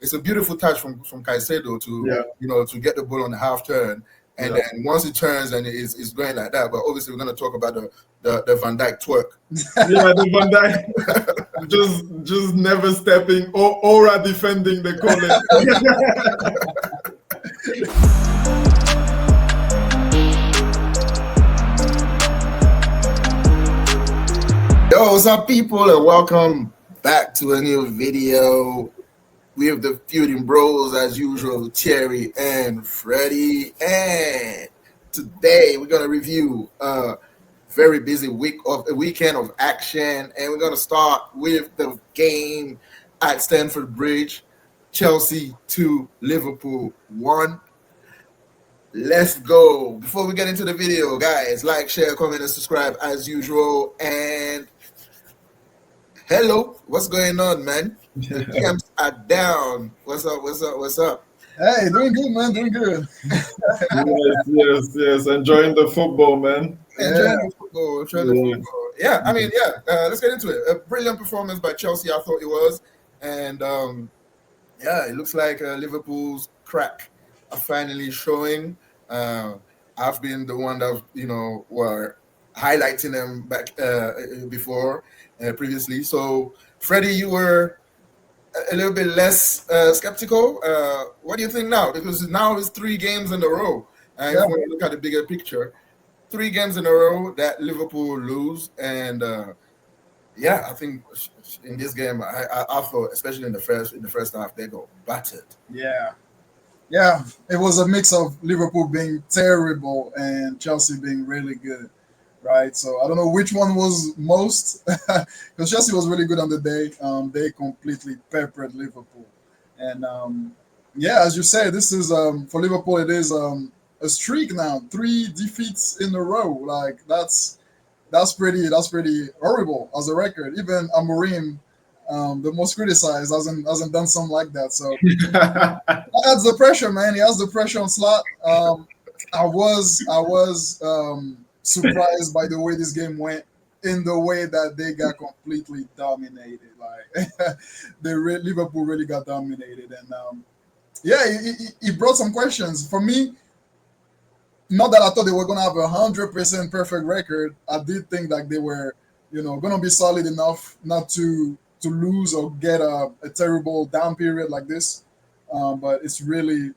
it's a beautiful touch from Caicedo to get the ball on the half turn. And then once it turns and it's going like that, but obviously we're going to talk about the Van Dijk twerk. Yeah, the Van Dijk just never stepping or defending the corner. Yo, what's up, people, and welcome back to a new video. We have the Feuding Bros, as usual, Thierry and Freddie. And today we're going to review a very busy weekend of action. And we're going to start with the game at Stamford Bridge. Chelsea 2, Liverpool 1. Let's go. Before we get into the video, guys, like, share, comment, and subscribe as usual. And hello, what's going on, man? The DMs are down. What's up? Hey, doing good, man. Doing good. yes. Enjoying the football, man. Enjoying the football. Yeah, I mean, let's get into it. A brilliant performance by Chelsea, I thought it was. And, it looks like Liverpool's crack are finally showing. I've been the one that, were highlighting them back before, previously. So, Freddie, you were a little bit less skeptical. What do you think now? Because now it's 3 games in a row. If you want to look at the bigger picture, 3 games in a row that Liverpool lose. And I think in this game, I thought, especially in the first half, they got battered. Yeah, it was a mix of Liverpool being terrible and Chelsea being really good, right? So I don't know which one was most, because Chelsea was really good on the day. They completely peppered Liverpool. And as you say, this is for Liverpool, it is a streak now, 3 defeats in a row. Like that's pretty horrible as a record. Even Amorim, the most criticized, hasn't done something like that. So that's the pressure, man. He has the pressure on Slot. I was surprised by the way this game went, in the way that they got completely dominated. Like Liverpool really got dominated, and it brought some questions for me. Not that I thought they were gonna have 100% perfect record. I did think that they were, gonna be solid enough not to lose or get a terrible down period like this. But it's really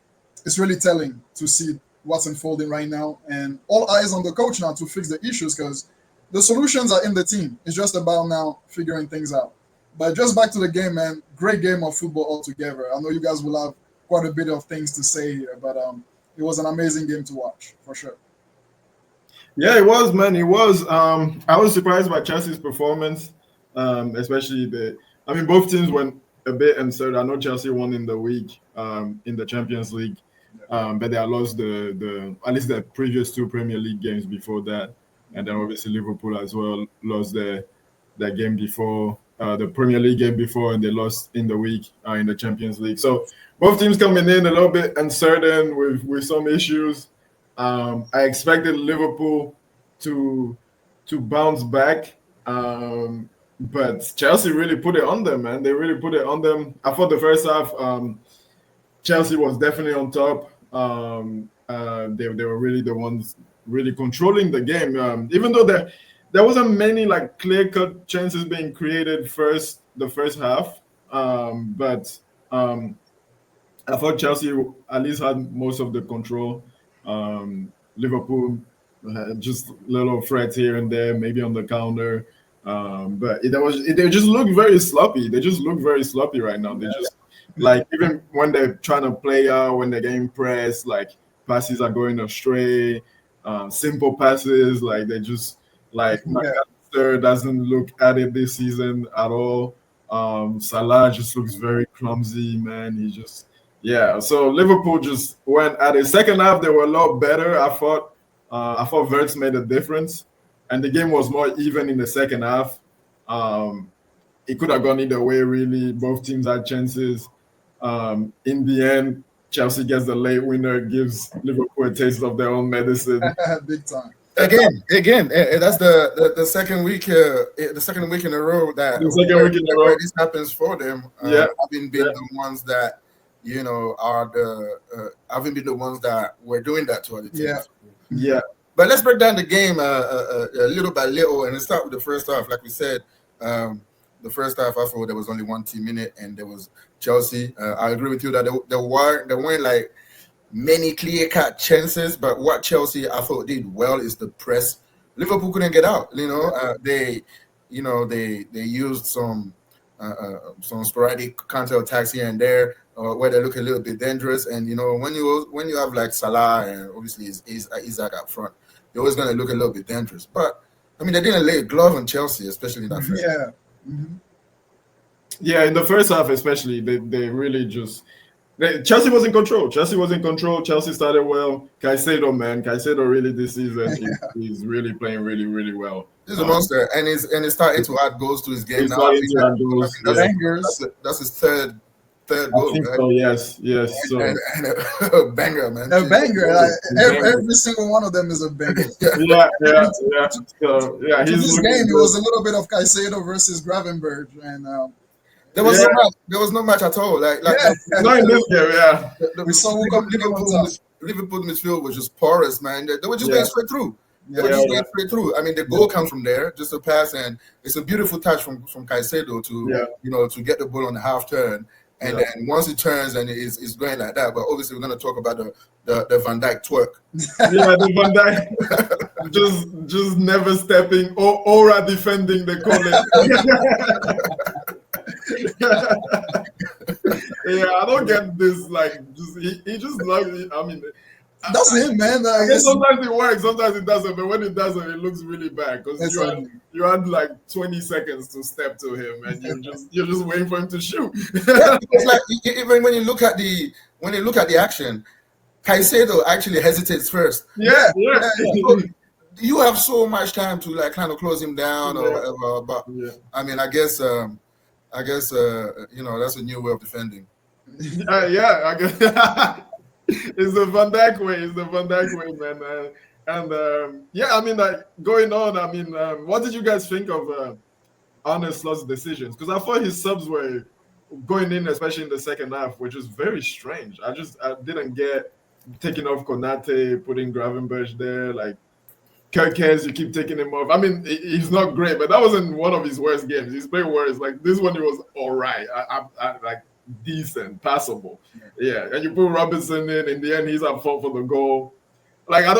telling to see what's unfolding right now, and all eyes on the coach now to fix the issues, because the solutions are in the team. It's just about now figuring things out. But just back to the game, man. Great game of football altogether. I know you guys will have quite a bit of things to say here, but it was an amazing game to watch for sure. Yeah, it was, man. It was. I was surprised by Chelsea's performance, especially both teams went a bit uncertain. I know Chelsea won in the week in the Champions League, but they had lost at least the previous 2 Premier League games before that, and then obviously Liverpool as well lost their game before, the Premier League game before, and they lost in the week in the Champions League. So both teams coming in a little bit uncertain with some issues. I expected Liverpool to bounce back, but Chelsea really put it on them, man. They really put it on them. I thought the first half, Chelsea was definitely on top. They were really the ones really controlling the game. Even though there wasn't many like clear-cut chances being created the first half, but I thought Chelsea at least had most of the control. Liverpool had just little threats here and there, maybe on the counter. But they just look very sloppy. They just look very sloppy right now. They just, like, even when they're trying to play out, when they're getting pressed, like passes are going astray, simple passes, like they just, like, McAllister doesn't look at it this season at all. Salah just looks very clumsy, man. He just, so Liverpool just went at it. Second half, they were a lot better. I thought Wirtz made a difference, and the game was more even in the second half. It could have gone either way, really. Both teams had chances. In the end, Chelsea gets the late winner, gives Liverpool a taste of their own medicine. Big time. Again, that's the second week. The second week in a row that this happens for them. Having been the ones that are the haven't been the ones that were doing that to other teams. Yeah. Yeah. But let's break down the game a little by little, and let's start with the first half. Like we said, the first half, I thought there was only one team in it, and there was Chelsea. I agree with you that there weren't like many clear-cut chances, but what Chelsea I thought did well is the press. Liverpool couldn't get out. They used some sporadic counter-attacks here and there, where they look a little bit dangerous. And when you have like Salah and obviously Isaac up front, you're always going to look a little bit dangerous. But I mean, they didn't lay a glove on Chelsea, especially in that first. Yeah. Mm-hmm. Yeah, in the first half especially, they really just Chelsea was in control. Chelsea started well. Caicedo really this season he's really playing really, really well. He's a monster, and he's starting to add goals to his game now. That's his third goal, right? So, yes. So and a banger, man. A banger. Like, every single one of them is a banger. Yeah. So yeah, to this game, it was a little bit of Caicedo versus Gravenberch, and there was no match at all. Like not in this game, yeah. We saw Liverpool midfield was just porous, man. They were just going straight through. I mean, the goal comes from there, just a pass, and it's a beautiful touch from Caicedo to get the ball on the half turn, and then once it turns and it's going like that. But obviously, we're going to talk about the Van Dijk twerk. Yeah, the Van Dijk just never stepping or defending the corner. Yeah, I don't get this. Like, he just loves it. I mean, that's him, man. Sometimes it works, sometimes it doesn't. But when it doesn't, it looks really bad because you had like 20 seconds to step to him, and you're just waiting for him to shoot. It's like even when you look at the action, Caicedo actually hesitates first. Yeah. You have so much time to like kind of close him down or whatever. But I mean, I guess that's a new way of defending. I guess. It's the Van Dijk way. Man. I mean, like going on. I mean, what did you guys think of Arne Slot's decisions? Because I thought his subs were going in, especially in the second half, which is very strange. I didn't get taking off Konate, putting Gravenberch there, like. Kerkez, you keep taking him off. I mean, he's not great, but that wasn't one of his worst games. He's played worse. Like this one, he was all right. I like decent, passable. Yeah, and you put Robinson in the end, he's at fault for the goal. Like I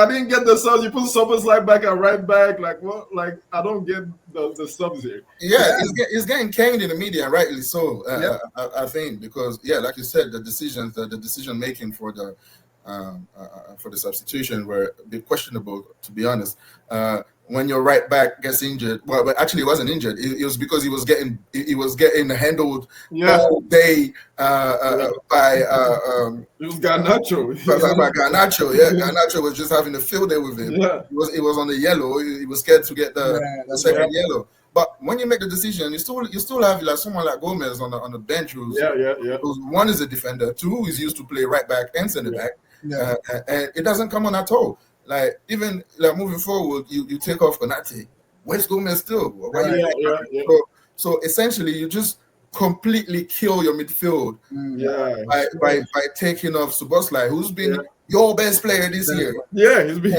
didn't get the subs. You put Szoboszlai back at right back. Like what? Like I don't get the subs here. Yeah, it's getting caned in the media, and rightly so. I think because like you said, the decision making for the substitution were a bit questionable, to be honest. When your right back gets injured, well, but actually he wasn't injured. It was because he was getting handled all day by it was Garnacho. By Garnacho, Garnacho was just having a field day with him. Yeah. It was on the yellow. He was scared to get the second yellow. But when you make the decision, you still have like someone like Gomez on the bench who's one is a defender, two is used to play right back and centre back. Yeah. And it doesn't come on at all. Like even like moving forward, you take off Konate. Where's Gomez still? So essentially, you just completely kill your midfield by taking off Szoboszlai, who's been your best player this year. Yeah, he's been.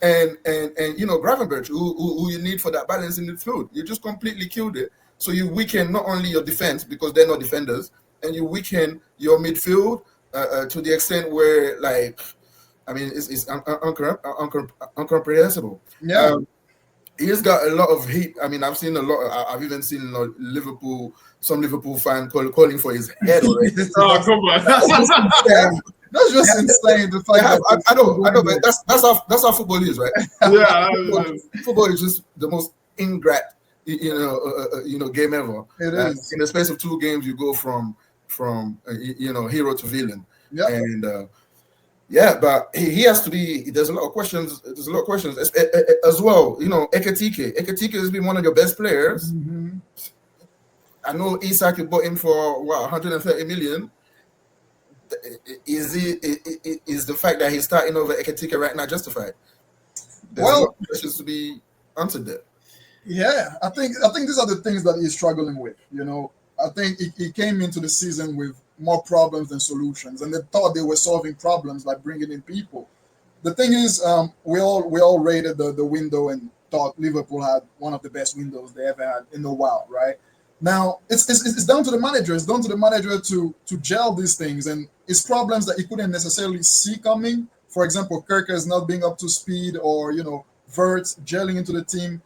And Gravenberch, who you need for that balance in the field, you just completely killed it. So you weaken not only your defense because they're not defenders, and you weaken your midfield to the extent where, like, I mean, it's incomprehensible. Yeah. He's got a lot of heat. I mean, I've seen a lot. I've even seen some Liverpool fan calling for his head already. Oh, come on. That's just insane. The fact I know, but that's how football is, right? Yeah, football is just the most ingrate, game ever. It is. In the space of 2 games, you go from hero to villain. Yeah. And but he has to be. There's a lot of questions. As well. Ekitike has been one of your best players. Mm-hmm. I know Isak, you bought him for 130 million. Is the fact that he's starting over Ekitike right now justified? There's questions to be answered there. Yeah, I think these are the things that he's struggling with. I think he came into the season with more problems than solutions, and they thought they were solving problems by bringing in people. The thing is, we all rated the window and thought Liverpool had one of the best windows they ever had in a while, right? Now it's down to the manager. It's down to the manager to gel these things, and it's problems that he couldn't necessarily see coming. For example, Kirkers not being up to speed, or Verts gelling into the team.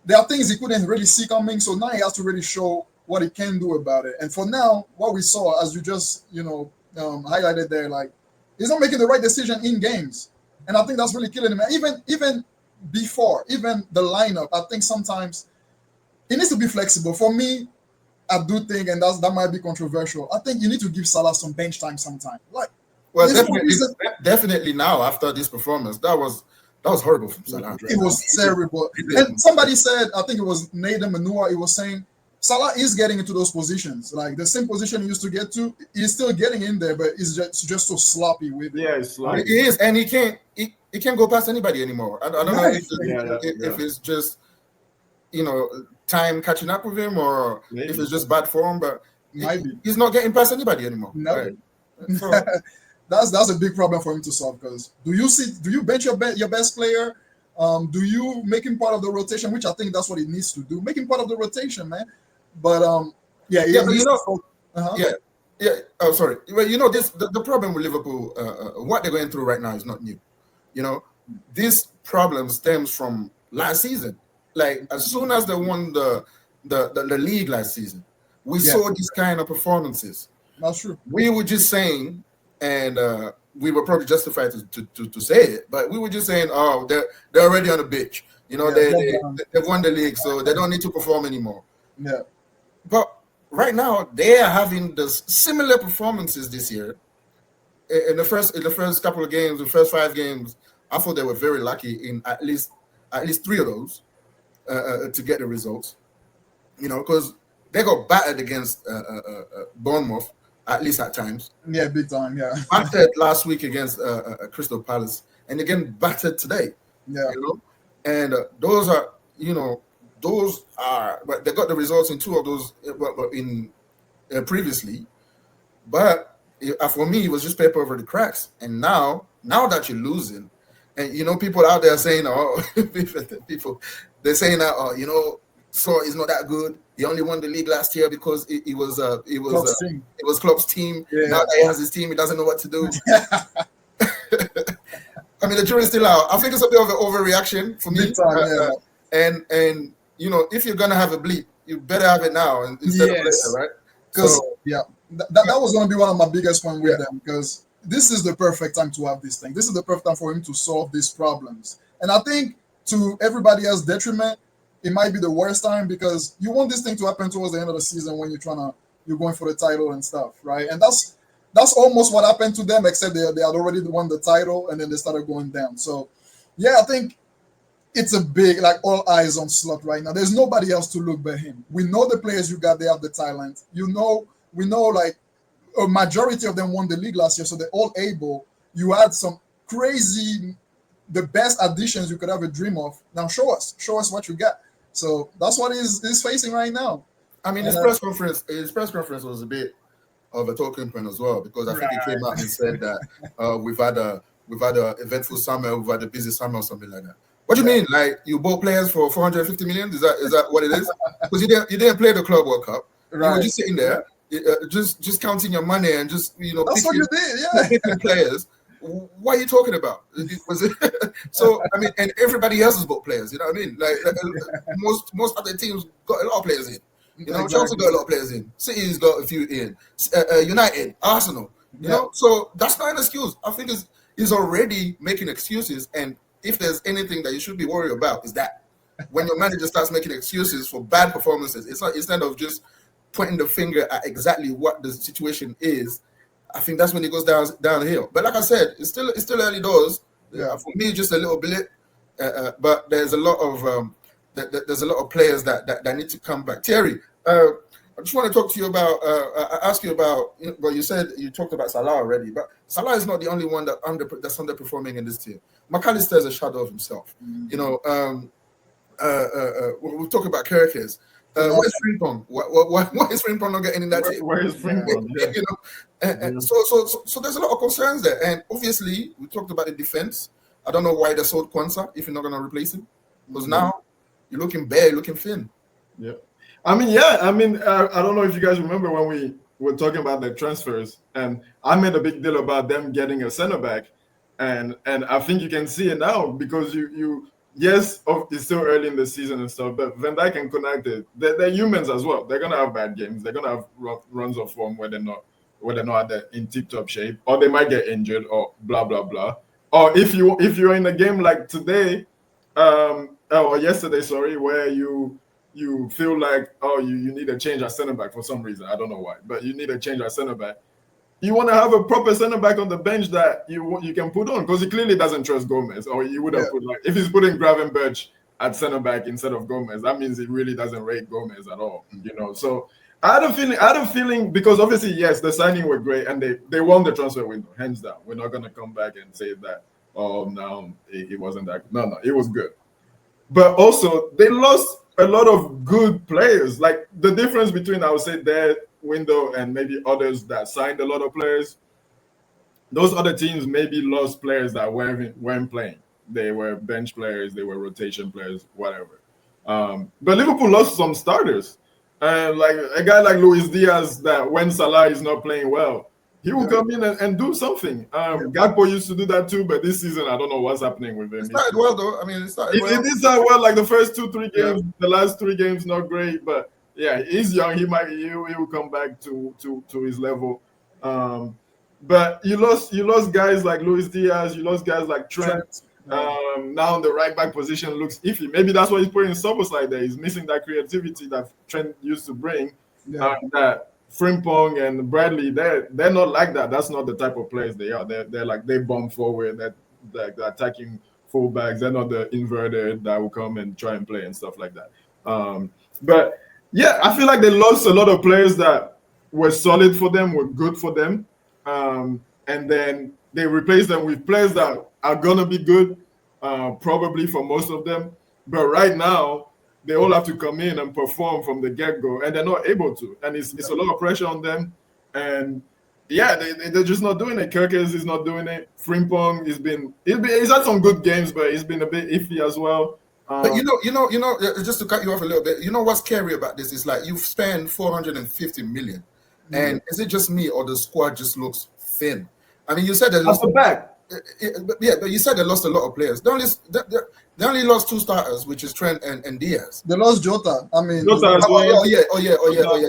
There are things he couldn't really see coming, so now he has to really show what he can do about it. And for now, what we saw, as you just highlighted there, like, he's not making the right decision in games, and I think that's really killing him. Even before, even the lineup, I think sometimes it needs to be flexible. For me, I do think, and that might be controversial, I think you need to give Salah some bench time sometime. Like, well, definitely now after this performance, that was horrible from Salah. It was terrible. And somebody said, I think it was Nathan Manua, he was saying Salah is getting into those positions. Like the same position he used to get to, he's still getting in there, but he's just so sloppy with it. Yeah, it's sloppy. He is, and he can't go past anybody anymore. I don't know if it's just time catching up with him, or if it's just bad form, but he's not getting past anybody anymore. No. Right? So, that's a big problem for him to solve, because do you bench your best player? Do you make him part of the rotation, which I think that's what he needs to do, make him part of the rotation, man. But Oh, sorry. Well, the problem with Liverpool, what they're going through right now is not new. This problem stems from last season. Like, as soon as they won the league last season, we saw these kind of performances. That's true. We were just saying, and we were probably justified to say it, but we were just saying, oh, they're already on the pitch. They've won the league, so they don't need to perform anymore. Yeah. But right now, they are having the similar performances this year. In the first couple of games, the first 5 games, I thought they were very lucky in at least 3 of those to get the results. Because they got battered against Bournemouth, at least at times. Yeah, big time. Yeah. Battered last week against Crystal Palace, and again battered today. Yeah. And those are. But they got the results in 2 of those previously. But for me, it was just paper over the cracks. And now that you're losing, and people out there saying, they're saying that, so he's not that good. He only won the league last year because it was Klopp's team. Yeah. Now that he has his team, he doesn't know what to do. I mean, the jury's still out. I think it's a bit of an overreaction for me. Big time, And if you're gonna have a bleep, you better have it now instead of later, right? Because that was gonna be one of my biggest points with them, because this is the perfect time to have this thing. This is the perfect time for him to solve these problems. And I think, to everybody else's detriment, it might be the worst time, because you want this thing to happen towards the end of the season when you're going for the title and stuff, right? And that's almost what happened to them, except they had already won the title and then they started going down. So I think it's a big, like, all eyes on Slot right now. There's nobody else to look but him. We know the players you got, they have the talent. We know, like, a majority of them won the league last year, so they're all able. You had some crazy, the best additions you could ever dream of. Now show us what you got. So that's what he's facing right now. I mean, his press conference was a bit of a talking point as well, because I think he came out and said that we've had a eventful summer, we've had a busy summer, or something like that. What do you mean? Like, you bought players for 450 million? Is that what it is? Because you didn't play the Club World Cup. Right. You were just sitting there, just counting your money and just that's what you did, picking players. What are you talking about? So I mean, and everybody else has bought players. You know what I mean? Like most other teams got a lot of players in. Chelsea got a lot of players in. City's got a few in. United, Arsenal. You know, so that's not an excuse. I think he's already making excuses, and if there's anything that you should be worried about, is that when your manager starts making excuses for bad performances, it's not, instead of just pointing the finger at exactly what the situation is, I think that's when it goes downhill. But like I said, it's still early doors. For me, just a little blip. But there's a lot of players that need to come back. Terry, I just want to talk to you about. Ask you about. Well, you said you talked about Salah already, but Salah is not the only one that's underperforming in this team. McAllister is a shadow of himself. We'll talk about Kirkers. Where's Frimpong? Why is Frimpong not getting in that team? Where is Frimpong? Yeah. So there's a lot of concerns there, and obviously we talked about the defense. I don't know why they sold Kwanzaa if you're not going to replace him, because now you're looking bare, you're looking thin. Yeah, I don't know if you guys remember when we were talking about the transfers, and I made a big deal about them getting a center back, and I think you can see it now because yes, it's still early in the season and stuff, but Van Dijk and Konate, they're humans as well. They're gonna have bad games. They're gonna have runs of form where they're not in tip-top shape, or they might get injured, or blah blah blah. Or if you're in a game like today, or yesterday, sorry, where you feel like you need a change at center back for some reason. I don't know why, but you need a change at center back. You want to have a proper center back on the bench that you can put on, because he clearly doesn't trust Gomez, or he would have put, like, if he's putting Gravenberch at center back instead of Gomez, that means he really doesn't rate Gomez at all, So I had a feeling because obviously, yes, the signing were great and they won the transfer window, hands down. We're not gonna come back and say that no, it wasn't that. No, it was good. But also they lost a lot of good players. Like the difference between, I would say, their window and maybe others that signed a lot of players, those other teams maybe lost players that weren't playing. They were bench players, they were rotation players, whatever. But Liverpool lost some starters. And like a guy like Luis Diaz, that when Salah is not playing well, he will come in and do something. Gakpo used to do that too, but this season I don't know what's happening with him. It started well though. I mean, it did start well. Like the first 2-3 games, the last 3 games not great, but yeah, he's young. He will come back to his level. But you lost guys like Luis Diaz. You lost guys like Trent. Now the right back position looks iffy. Maybe that's why he's putting Szoboszlai there. He's missing that creativity that Trent used to bring. That Frimpong and Bradley, they're not like that. That's not the type of players they are. They're like, they bomb forward. They're attacking fullbacks. They're not the inverted that will come and try and play and stuff like that. But yeah, I feel like they lost a lot of players that were solid for them, were good for them, and then they replaced them with players that are gonna be good, probably for most of them. But right now, they all have to come in and perform from the get-go, and they're not able to. And it's a lot of pressure on them. And yeah, they're just not doing it. Kirkes is not doing it. Frimpong he's had some good games, but he's been a bit iffy as well. But just to cut you off a little bit, you know what's scary about this is like you've spent 450 million, and is it just me or the squad just looks thin? I mean, you said that. That's the back. But you said they lost a lot of players. They only lost 2 starters, which is Trent and Diaz. They lost Jota. I mean, Jota as well.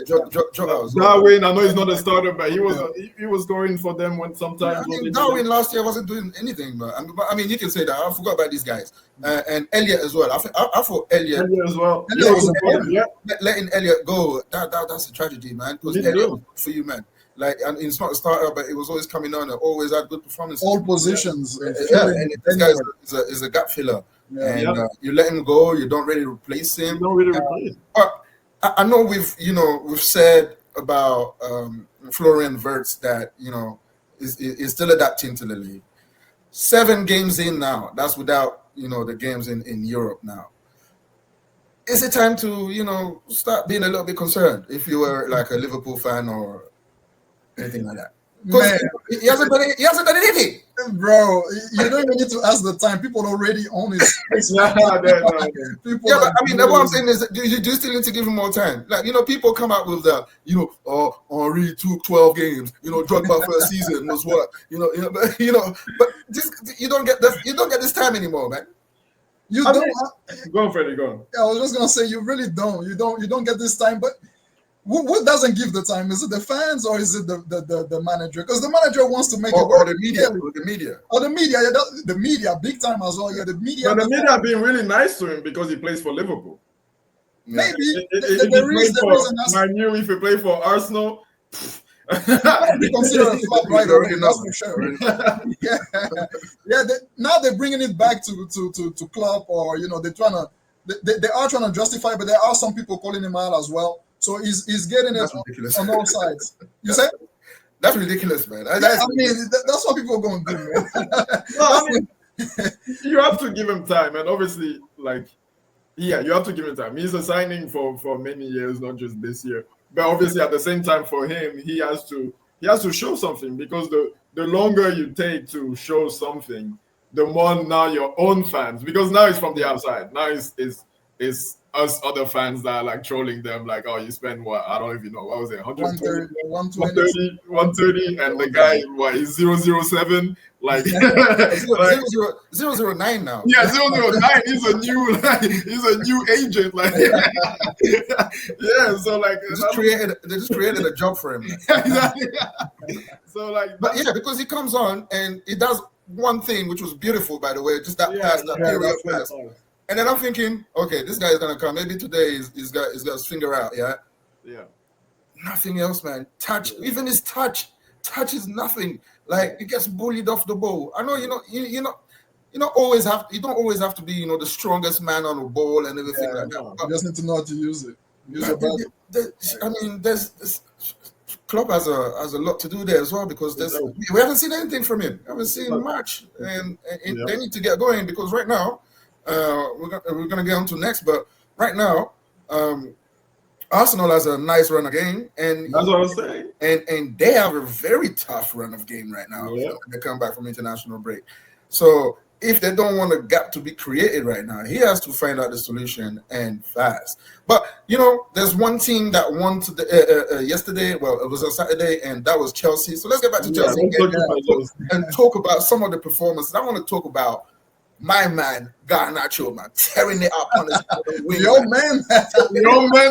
Jota. Darwin, I know he's not a starter, but he was scoring for them when sometimes. I mean, Darwin last year wasn't doing anything, but I mean, you can say that. I forgot about these guys and Elliot as well. I thought Elliot as well. Letting Elliot go, that's a tragedy, man. Because Elliot for you, man. Like, and it's not a starter, but it was always coming on and always had good performances. All positions. And this guy is a gap filler. You let him go, you don't really replace him. But I know we've said about Florian Wirtz that is still adapting to the league. 7 games in now. That's without the games in Europe now. Is it time to start being a little bit concerned if you were like a Liverpool fan or anything like that? Because he hasn't done anything. Bro, you don't even need to ask the time. People already own his space. But I mean, what I'm saying is, do you still need to give him more time? Like, people come out with the, Henry took 12 games. Drogba first season was what, but you don't get this time anymore, man. Go on, Freddie. Go on. Yeah, I was just gonna say, you really don't. You don't get this time, but. Who doesn't give the time? Is it the fans or is it the manager? Because the manager wants to make it work. Or the media. The media, big time as well. Yeah, the media. But the media have been really nice to him because he plays for Liverpool. Maybe. If he played for Arsenal, be considered a flop right away. That's for sure. Now they're bringing it back to Klopp, or they're trying to. They are trying to justify, but there are some people calling him out as well. So he's getting it on all sides. You say? That's ridiculous, man. That's what people are going to do, man. You have to give him time, and obviously, like, Yeah, you have to give him time. He's a signing for many years, not just this year. But obviously, at the same time, for him, he has to show something, because the longer you take to show something, the more now your own fans, because now it's from the outside. Now it's us other fans that are like trolling them, like, oh, you spend what? I don't even know. What was it? 120, 130, 130, and the guy, what, is 007? Like, Zero, zero, 009 now. yeah, 009. He's a new, like, he's a new agent. Like, yeah. So like, They just created a job for him. exactly. So like, But yeah, because he comes on and he does one thing which was beautiful, by the way, just that pass, that yeah, period that's pass. And then I'm thinking, okay, this guy is gonna come. Maybe today he's got his finger out. Yeah. Nothing else, man. Touch, even his touch is nothing. Like, he gets bullied off the ball. I know, you don't always have to be, the strongest man on the ball and everything like that. You just need to know how to use it. There's Klopp has a lot to do there as well, because we haven't seen anything from him. We haven't seen much, and they need to get going, because right now, we're gonna get on to next, but right now, Arsenal has a nice run of game, and that's what I was saying. And they have a very tough run of game right now. When they come back from international break. So if they don't want a gap to be created right now, he has to find out the solution, and fast. But there's one team that won yesterday. Well, it was on Saturday, and that was Chelsea. So let's get back to Chelsea and talk about some of the performances. I want to talk about my man, Garnacho, man, tearing it up on his wing. Your man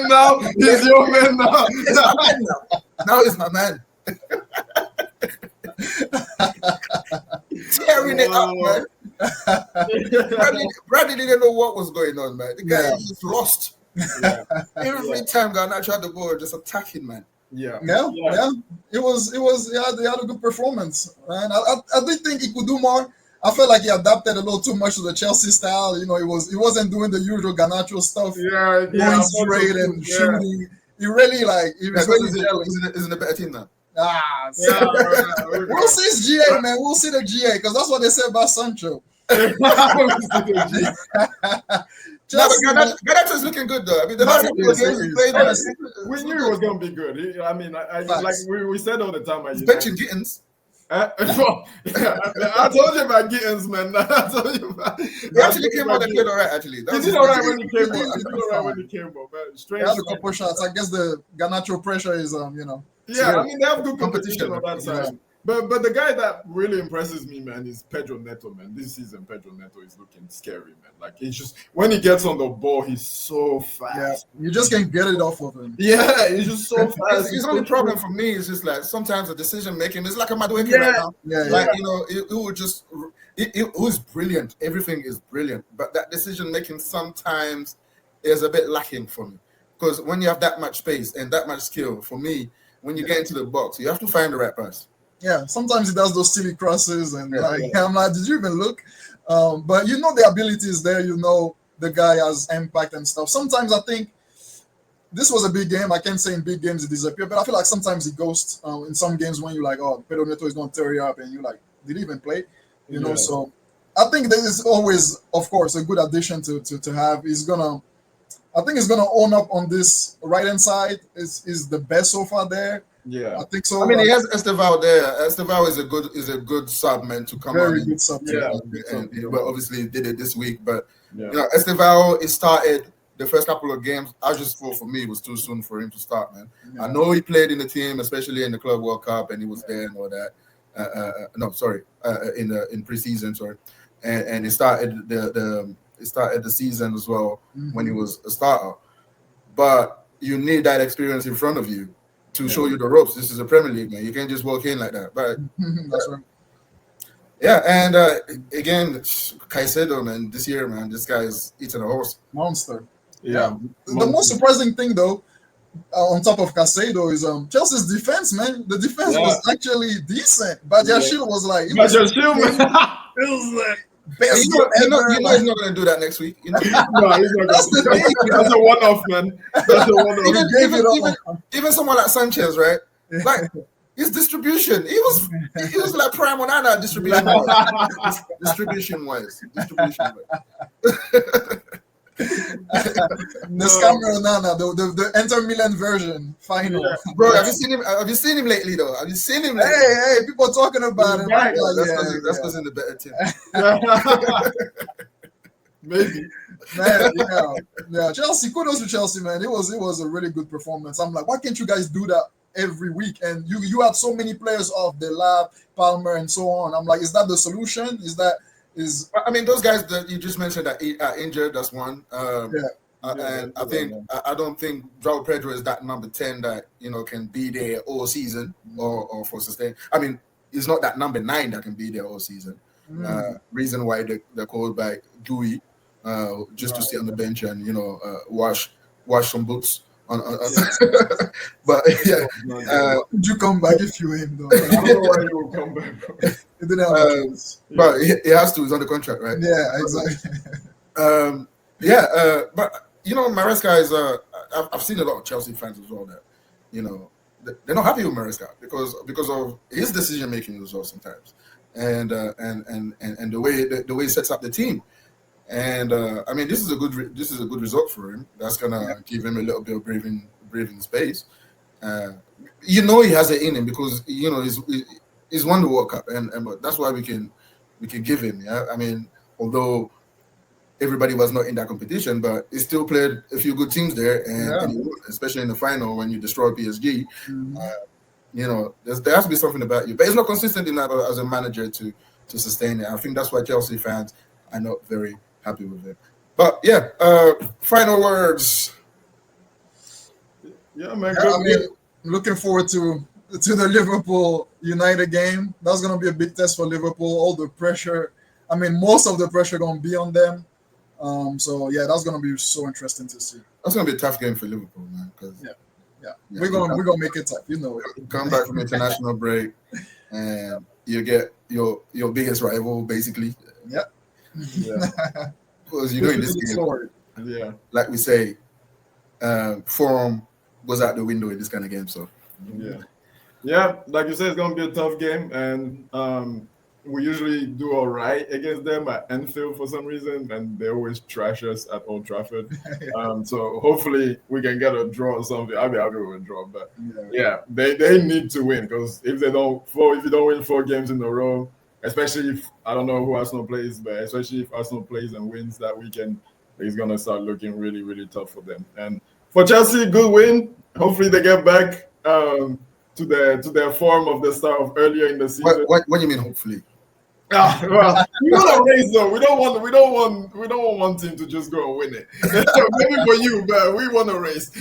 now. He's your man now. He's my man now. Now he's my man. Tearing it up, man. Bradley didn't know what was going on, man. The guy was lost. Every time Garnacho had the ball, just attacking, man. Yeah. It was. They had a good performance, man. I did think he could do more. I felt like he adapted a little too much to the Chelsea style. He wasn't doing the usual Garnacho stuff. Going straight and shooting. He really isn't a better team now. We'll see his GA, man. We'll see the GA, because that's what they said about Sancho. Garnacho is looking good, though. I mean, the last couple of games he played, we knew he was going to be good. We said all the time. He's benching Gittins. I told you about Gittins, man. I told you about. He actually came out and played all right. Actually, he did all right when he came out. Man. Strange. He had a couple shots. I guess the Garnacho pressure is, Yeah, I mean, they have good competition on that side. Yeah. But the guy that really impresses me, man, is Pedro Neto, man. This season, Pedro Neto is looking scary, man. Like, it's just, when he gets on the ball, he's so fast. Yeah, you just can't get it off of him. Yeah, he's just so fast. His only problem for me is just like sometimes the decision making is like a Madueke right now. It was brilliant. Everything is brilliant, but that decision making sometimes is a bit lacking for me, because when you have that much space and that much skill, for me, when you get into the box, you have to find the right pass. Yeah, sometimes he does those silly crosses, and I'm like, did you even look? But the ability is there. The guy has impact and stuff. Sometimes I think this was a big game. I can't say in big games he disappeared, but I feel like sometimes he ghosts in some games when you're like, oh, Pedro Neto is going to tear you up, and you're like, did he even play? So I think there is always, of course, a good addition to have. I think he's gonna own up on this right hand side. Is the best so far there. Yeah, I think so. I mean, he has Esteval there. Esteval is a good sub, man, to come on. Very good sub. But obviously he did it this week. But Esteval, he started the first couple of games. I just thought, for me, it was too soon for him to start, man. I know he played in the team, especially in the Club World Cup, and he was there and all that. In preseason, sorry, and he started the season as well when he was a starter. But you need that experience in front of you to show you the ropes. This is a Premier League, man. You can't just walk in like that. But that's right. Yeah, and again, Caicedo, man, this year, man, this guy is eating a horse. Monster. Yeah. The most surprising thing, though, on top of Caicedo, is Chelsea's defense, man. The defense was actually decent. Badiashile was like, it was like best he's not going to do that next week. No, he's not. That's the thing. That's a one-off, man. That's a one-off. Even someone like Sanchez, right? Like his distribution, he was like prime Onana distribution wise. The scammer Onana, the Inter Milan version final. Yeah. Bro, have you seen him? Have you seen him lately though? Have you seen him lately? Hey, people talking about him. Back. That's because in the better team. Maybe. Man, yeah. Chelsea, kudos to Chelsea, man. It was a really good performance. I'm like, why can't you guys do that every week? And you had so many players off, the Lab, Palmer, and so on. I'm like, is that the solution? I mean, those guys that you just mentioned that are injured. That's one. And I don't think João Pedro is that number 10 that can be there all season or for sustain. I mean, he's not that number 9 that can be there all season. Reason why they're called by Dewey, just to sit on the bench and wash some boots. But yeah, would you come back if you aim though? I don't know why you will come back. It didn't have a chance. But he has to. He's on the contract, right? Yeah, exactly. But Maresca is. I've seen a lot of Chelsea fans as well that they're not happy with Maresca because of his decision making as well sometimes, and the way he sets up the team. And I mean, this is a good result for him. That's gonna give him a little bit of breathing space. He has it in him because he's won the World Cup, and that's why we can give him. Yeah, I mean, although everybody was not in that competition, but he still played a few good teams there, and he won, especially in the final when you destroy PSG. There has to be something about you, but he's not consistent enough as a manager to sustain it. I think that's why Chelsea fans are not very happy with it. But yeah, final words. Yeah, man. I'm looking forward to the Liverpool United game. That's gonna be a big test for Liverpool. All the pressure. I mean, most of the pressure gonna be on them. So yeah, that's gonna be so interesting to see. That's gonna be a tough game for Liverpool, man. We're gonna make it tough. Come back from international break, and you get your biggest rival basically. Yep. Yeah. Because in this game, like we say, form goes out the window in this kind of game. So yeah, like you said, it's gonna be a tough game, and we usually do all right against them at Anfield for some reason, and they always trash us at Old Trafford. So hopefully we can get a draw or something. I'll be happy with a draw, but they need to win because if you don't win 4 games in a row, especially if I don't know who Arsenal plays, but especially if Arsenal plays and wins that weekend, it's gonna start looking really, really tough for them. And for Chelsea, good win. Hopefully they get back to their form of the start of earlier in the season. What do you mean? Hopefully. Well, we want a race though. We don't want one team to just go and win it. Maybe for you, but we want a race.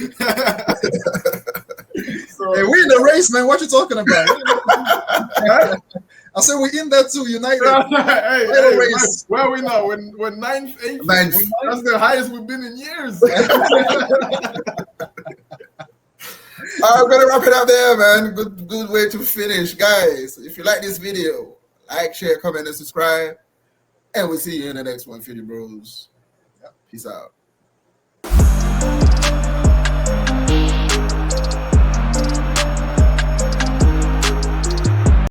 So, hey, we in the race, man. What you talking about? I said we in there too, United. Hey, where are we now? We're 9th, 8th. That's the highest we've been in years. I'm gonna wrap it up there, man. Good way to finish, guys. If you like this video, like, share, comment, and subscribe. And we'll see you in the next one, Feuding Bros. Peace out.